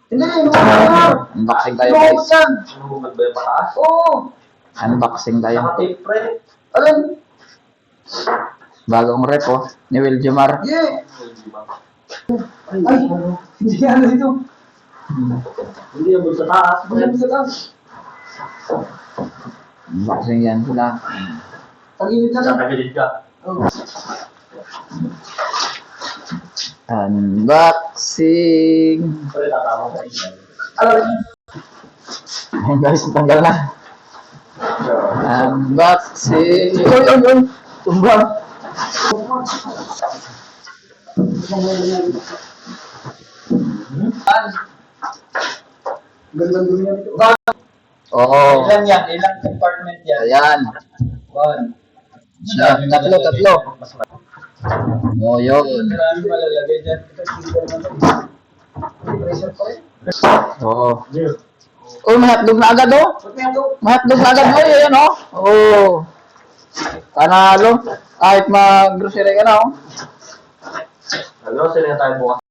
Hindi, unboxing tayo guys. Oo. Unboxing tayo. Alin? Bagong rep oh. Ni Will Jumar. Yeah. Ay, hindi yan dito. Hindi yan sa taas. Hindi yan sa taas. Unboxing yan sila. Tagilid ka lang. Tagilid ka. Unboxing. Ayun guys, tanggal na. Unboxing. Oy. Tumbang. Gandang dunya nito. Oo. Ilan yan? Ilang compartment yan? Ayan. One. Tatlo. Oh, yun. Marami malalagay dyan. Pressure pa rin. Oo. Oh, may hotdog na agad oh. May hotdog na agad oh. Ayan oh. Oh. Panalo. Kahit mag-grocery ka na oh. Grocery na tayo bukas.